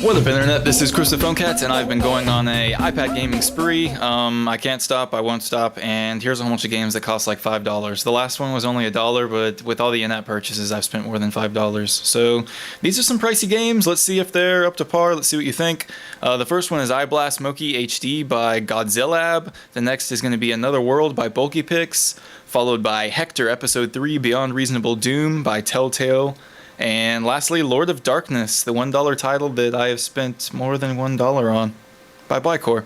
What up, internet? This is Chris the Phone Cat, and I've been going on a iPad gaming spree. I can't stop, I won't stop, and here's a whole bunch of games that cost like $5. The last one was only $1, but with all the in-app purchases, I've spent more than $5. So these are some pricey games. Let's see if they're up to par. Let's see what you think. The first one is I Blast Moki HD by Godzillab. The next is going to be Another World by Bulky Pix, followed by Hector Episode 3 Beyond Reasonable Doom by Telltale. And lastly, Lord of Darkness, the $1 title that I have spent more than $1 on, by Bycore.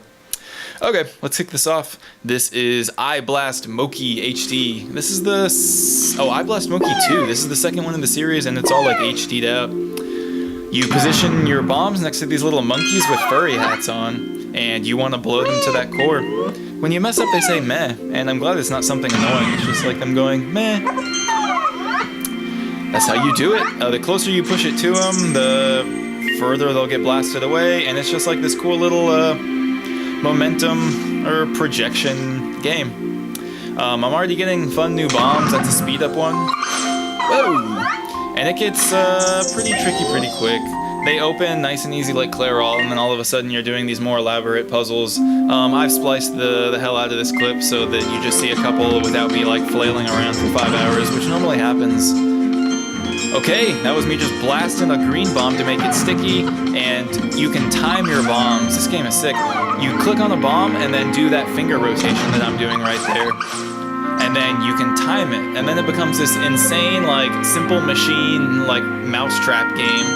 Okay, let's kick this off. This is I Blast Moki HD. This is the... I Blast Moki 2. This is the second one in the series, and it's all like HD'd out. You position your bombs next to these little monkeys with furry hats on, and you want to blow them to that core. When you mess up, they say meh, and I'm glad it's not something annoying. It's just like them going, meh. That's how you do it. The closer you push it to them, the further they'll get blasted away, and it's just like this cool little momentum or projection game. I'm already getting fun new bombs. That's a speed up one. Whoa! And it gets pretty tricky pretty quick. They open nice and easy like Clairol, and then all of a sudden you're doing these more elaborate puzzles. I've spliced the hell out of this clip so that you just see a couple without me like flailing around for 5 hours, which normally happens. Okay, that was me just blasting a green bomb to make it sticky, and you can time your bombs. This game is sick. You click on a bomb and then do that finger rotation that I'm doing right there. And then you can time it, and then it becomes this insane, like, simple machine, like, mousetrap game.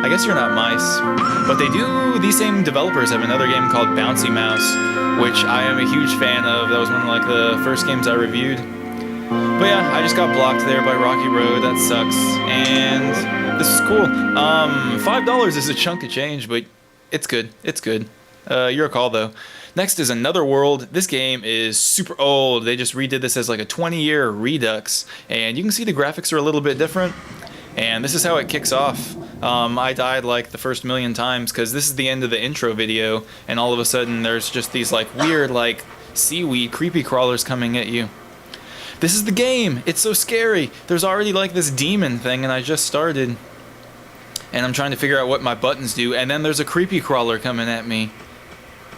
I guess you're not mice. But they do, these same developers have another game called Bouncy Mouse, which I am a huge fan of. That was one of, like, the first games I reviewed. But yeah, I just got blocked there by Rocky Road. That sucks. And this is cool. $5 is a chunk of change, but it's good. It's good. Your call, though. Next is Another World. This game is super old. They just redid this as like a 20-year redux. And you can see the graphics are a little bit different. And this is how it kicks off. I died like the first million times because this is the end of the intro video. And all of a sudden there's just these like weird like seaweed creepy crawlers coming at you. This is the game. It's so scary. There's already like this demon thing, and I just started. And I'm trying to figure out what my buttons do, and then there's a creepy crawler coming at me.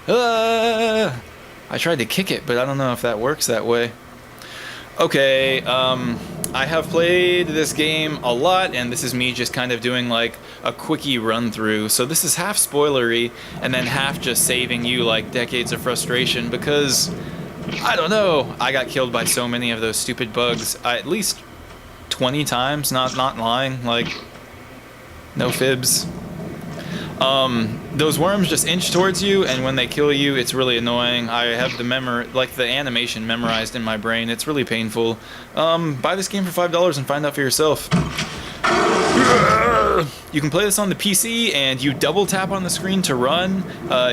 Ah! I tried to kick it, but I don't know if that works that way. Okay, I have played this game a lot, and this is me just kind of doing like a quickie run through. So this is half spoilery, and then half just saving you like decades of frustration, because I don't know, I got killed by so many of those stupid bugs, at least 20 times, not lying, like, no fibs. Those worms just inch towards you, and when they kill you, it's really annoying. I have the animation memorized in my brain. It's really painful. Buy this game for $5 and find out for yourself. You can play this on the PC, and you double tap on the screen to run.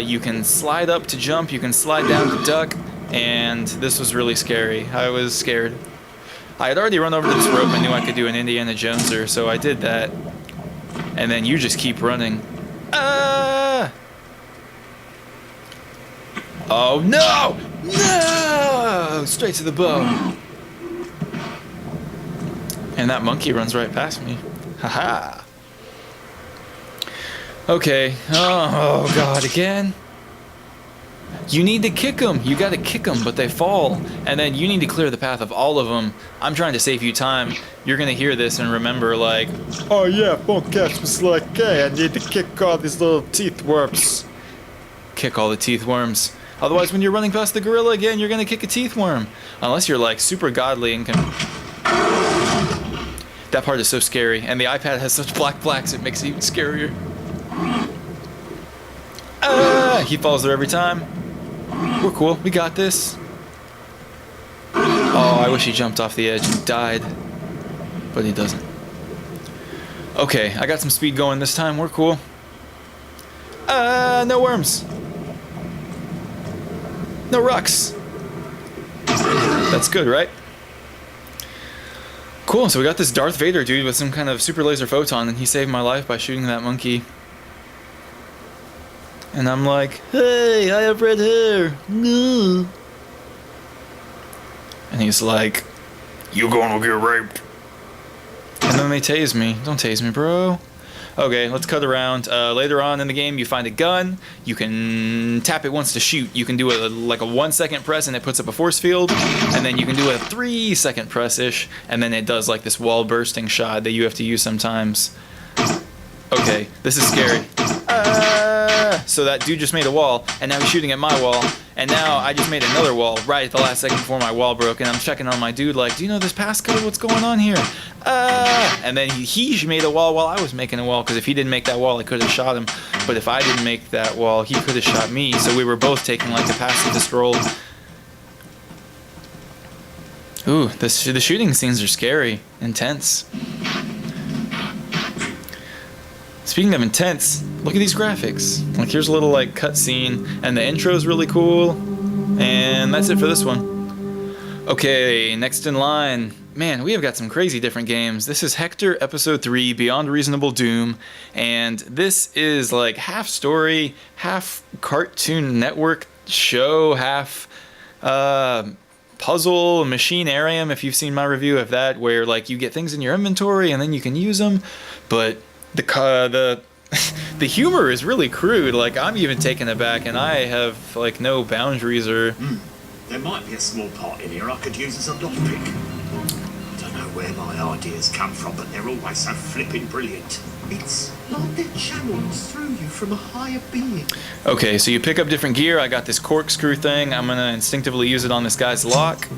You can slide up to jump, you can slide down to duck. And this was really scary. I was scared. I had already run over this rope. I knew I could do an Indiana Joneser, so I did that. And then you just keep running. Ah! Oh no! No! Straight to the bone. And that monkey runs right past me. Haha. Okay. Oh god, again? You need to kick them. You gotta kick them, but they fall. And then you need to clear the path of all of them. I'm trying to save you time. You're gonna hear this and remember like, oh yeah, Phone Cat was like, hey, I need to kick all these little teeth worms. Kick all the teeth worms. Otherwise, when you're running past the gorilla again, you're gonna kick a teeth worm. Unless you're like super godly and can... That part is so scary. And the iPad has such black blacks, it makes it even scarier. Ah, he falls there every time. We're cool. We got this. Oh, I wish he jumped off the edge and died. But he doesn't. Okay, I got some speed going this time. We're cool. No worms. No rocks. That's good, right? Cool, so we got this Darth Vader dude with some kind of super laser photon, and he saved my life by shooting that monkey. And I'm like, hey, I have red hair. No. And he's like, you gonna get raped. And then they tase me. Don't tase me, bro. Okay, let's cut around. Later on in the game, you find a gun. You can tap it once to shoot. You can do like a 1 second press and it puts up a force field. And then you can do a 3 second press-ish. And then it does like this wall bursting shot that you have to use sometimes. Okay, this is scary. So that dude just made a wall, and now he's shooting at my wall, and now I just made another wall right at the last second before my wall broke, and I'm checking on my dude like, do you know this passcode? What's going on here? And then he made a wall while I was making a wall, because if he didn't make that wall, I could have shot him. But if I didn't make that wall, he could have shot me, so we were both taking like a pacifist role. Ooh, the shooting scenes are scary, intense. Speaking of intense, look at these graphics. Like here's a little like cutscene, and the intro is really cool. And that's it for this one. Okay, next in line. Man, we have got some crazy different games. This is Hector Episode 3, Beyond Reasonable Doom. And this is like half story, half Cartoon Network show, half puzzle, Machinarium, if you've seen my review of that, where like you get things in your inventory and then you can use them. But the humor is really crude. Like I'm even taken aback, and I have like no boundaries or. There might be a small part in here I could use as a lockpick. I don't know where my ideas come from, but they're always so flipping brilliant. It's like they're channeled through you from a higher being. Okay, so you pick up different gear. I got this corkscrew thing. I'm gonna instinctively use it on this guy's lock.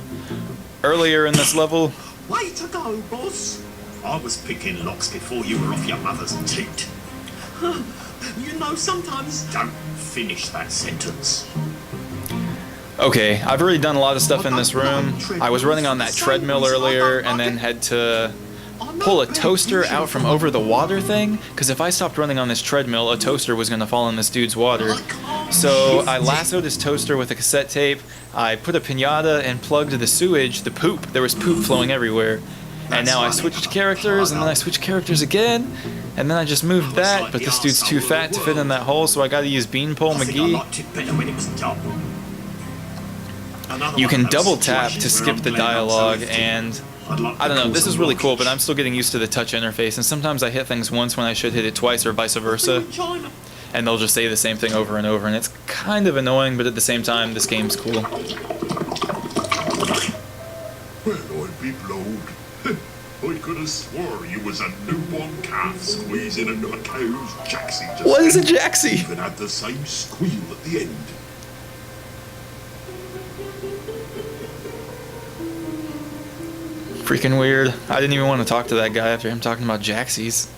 Earlier in this level. Way to go, boss. I was picking locks before you were off your mother's teat. You know, sometimes... Don't finish that sentence. Okay, I've already done a lot of stuff in this room. I was running on that treadmill earlier and then had to pull a toaster out from over the water thing, because if I stopped running on this treadmill, a toaster was going to fall in this dude's water. So I lassoed his toaster with a cassette tape, I put a piñata and plugged the sewage, the poop. There was poop flowing everywhere. And now I switched characters, and then I switched characters again, and then I just moved that, but this dude's too fat to fit in that hole, so I gotta use Beanpole McGee. You can double tap to skip the dialogue, and I don't know, this is really cool, but I'm still getting used to the touch interface, and sometimes I hit things once when I should hit it twice, or vice versa, and they'll just say the same thing over and over, and it's kind of annoying, but at the same time, this game's cool. Well, I'd be blowed. I could have swore you was a newborn calf squeezing into a cow's jacksie just What is a then. jacksie? Even had the same squeal at the end. Freaking weird. I didn't even want to talk to that guy after him talking about jacksies.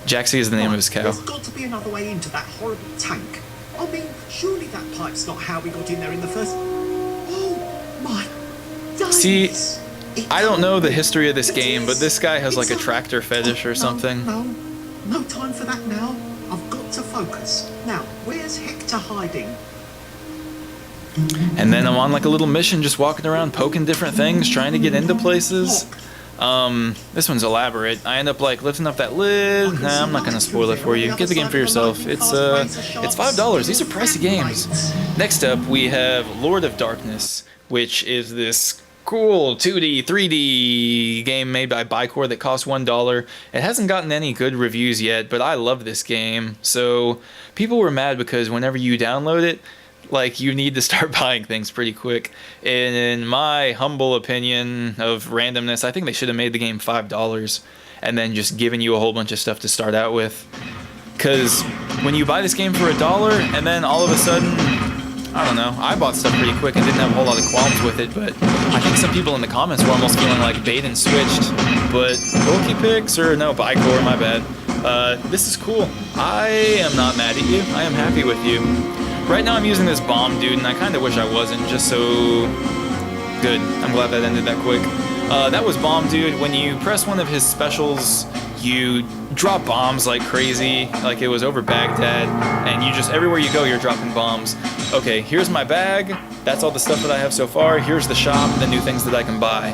Jaxie is the name of his cow. There's got to be another way into that horrible tank. I mean, surely that pipe's not how we got in there in the first... Oh, my days. See, I don't know the history of this game, but this guy has like a tractor fetish or something. No time for that now. I've got to focus. Now, where's Hector hiding? And then I'm on like a little mission, just walking around poking different things, trying to get into places. This one's elaborate. I end up like lifting up that lid. Nah, I'm not gonna spoil it for you. Get the game for yourself. It's $5. These are pricey games. Next up, we have Lord of Darkness, which is this cool 2D, 3D game made by Bicor that costs $1. It hasn't gotten any good reviews yet, but I love this game. So people were mad because whenever you download it, like you need to start buying things pretty quick. In my humble opinion of randomness, I think they should have made the game $5 and then just given you a whole bunch of stuff to start out with. Because when you buy this game for $1 and then all of a sudden, I don't know, I bought stuff pretty quick and didn't have a whole lot of qualms with it, but I think some people in the comments were almost feeling like bait and switched. But Moki picks, or no, Bicor, my bad. This is cool. I am not mad at you. I am happy with you. Right now I'm using this bomb dude, and I kind of wish I wasn't, just so good. I'm glad that ended that quick. That was bomb dude. When you press one of his specials, you drop bombs like crazy, like it was over Baghdad, and you just, everywhere you go, you're dropping bombs. Okay, here's my bag. That's all the stuff that I have so far. Here's the shop, the new things that I can buy.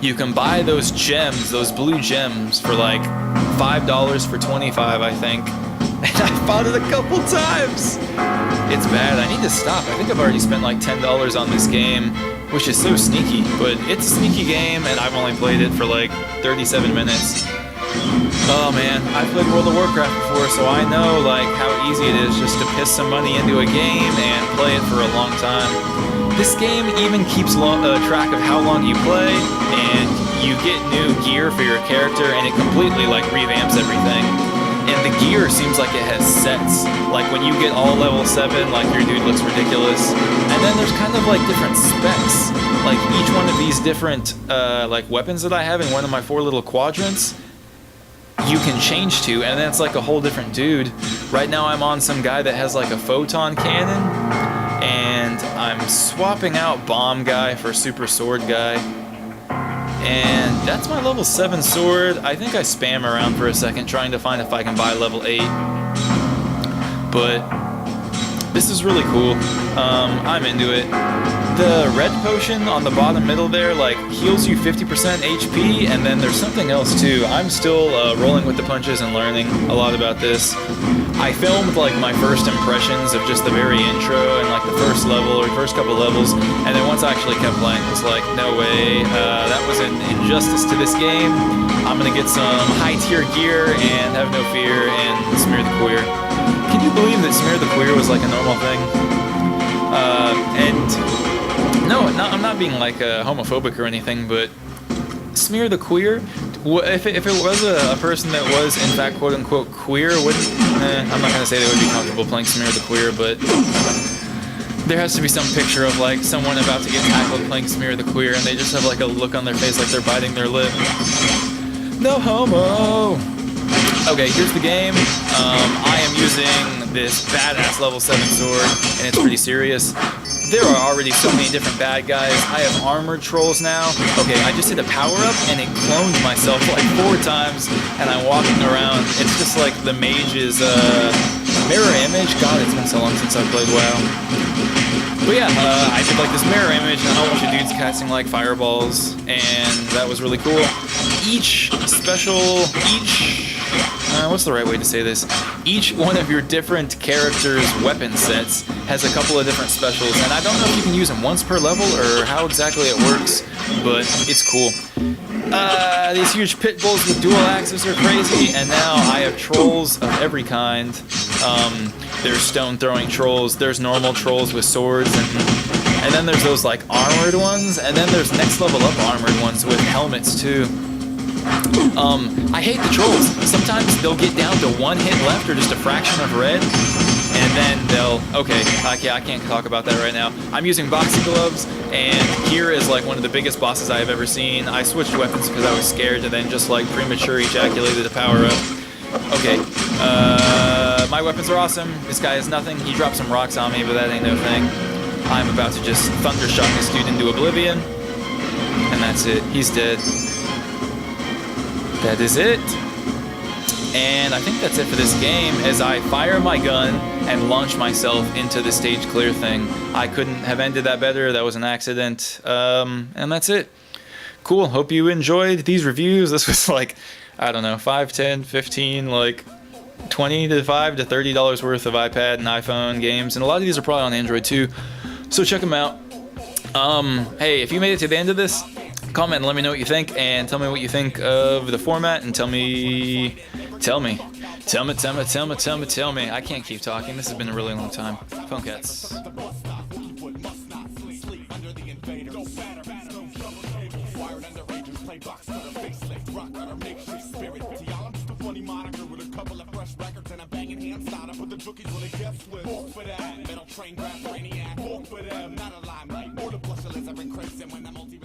You can buy those gems, those blue gems, for like $5 for 25, I think. And I bought it a couple times. It's bad. I need to stop. I think I've already spent like $10 on this game, which is so sneaky. But it's a sneaky game, and I've only played it for like 37 minutes. Oh man, I've played World of Warcraft before, so I know like how easy it is just to piss some money into a game and play it for a long time. This game even keeps track of how long you play, and you get new gear for your character, and it completely like revamps everything. And the gear seems like it has sets. Like when you get all level 7, like your dude looks ridiculous. And then there's kind of like different specs. Like each one of these different like weapons that I have in one of my 4 little quadrants, you can change to, and then it's like a whole different dude. Right now I'm on some guy that has like a photon cannon, and I'm swapping out bomb guy for super sword guy. And that's my level 7 sword. I think I spam around for a second trying to find if I can buy level 8. But this is really cool. I'm into it. The red potion on the bottom middle there like heals you 50% HP, and then there's something else too. I'm still rolling with the punches and learning a lot about this. I filmed like my first impressions of just the very intro and like the first level or first couple levels, and then once I actually kept playing, it was like, no way, that was an injustice to this game. I'm gonna get some high tier gear and have no fear and smear the queer. Can you believe that smear the queer was like a normal thing? No, I'm not being like homophobic or anything, but smear the queer. If it was a person that was in fact quote unquote queer, wouldn't I'm not gonna say they would be comfortable playing smear the queer, but there has to be some picture of like someone about to get tackled playing smear the queer, and they just have like a look on their face like they're biting their lip. No homo. Okay, here's the game. I am using this badass level 7 sword, and it's pretty serious. There are already so many different bad guys. I have armored trolls now. Okay, I just hit a power up and it cloned myself like 4 times, and I'm walking around. It's just like the mage's mirror image. God, it's been so long since I've played WoW. But yeah, I did like this mirror image and a whole bunch of dudes casting like fireballs, and that was really cool. What's the right way to say this? Each one of your different characters' weapon sets has a couple of different specials, and I don't know if you can use them once per level or how exactly it works, but it's cool. These huge pit bulls with dual axes are crazy, and now I have trolls of every kind. There's stone throwing trolls, there's normal trolls with swords, and then there's those like armored ones, and then there's next level up armored ones with helmets too. I hate the trolls. Sometimes they'll get down to 1 hit left or just a fraction of red, and then they'll... Okay, I can't talk about that right now. I'm using boxing gloves, and here is like one of the biggest bosses I have ever seen. I switched weapons because I was scared to then just like premature ejaculated a power up. Okay, my weapons are awesome. This guy has nothing. He dropped some rocks on me, but that ain't no thing. I'm about to just thundershock this dude into oblivion, and that's it. He's dead. That is it. And I think that's it for this game as I fire my gun and launch myself into the stage clear thing. I couldn't have ended that better. That was an accident. And that's it. Cool. Hope you enjoyed these reviews. This was like, I don't know, 5, 10, 15, like $25 to $30 worth of iPad and iPhone games. And a lot of these are probably on Android too. So check them out. Hey, if you made it to the end of this, comment and let me know what you think, and tell me what you think of the format, and tell me. I can't keep talking. This has been a really long time. Phone cats. Train grab brainiac, walk for them, not a limelight, more the blush, I've been crazy when I'm multi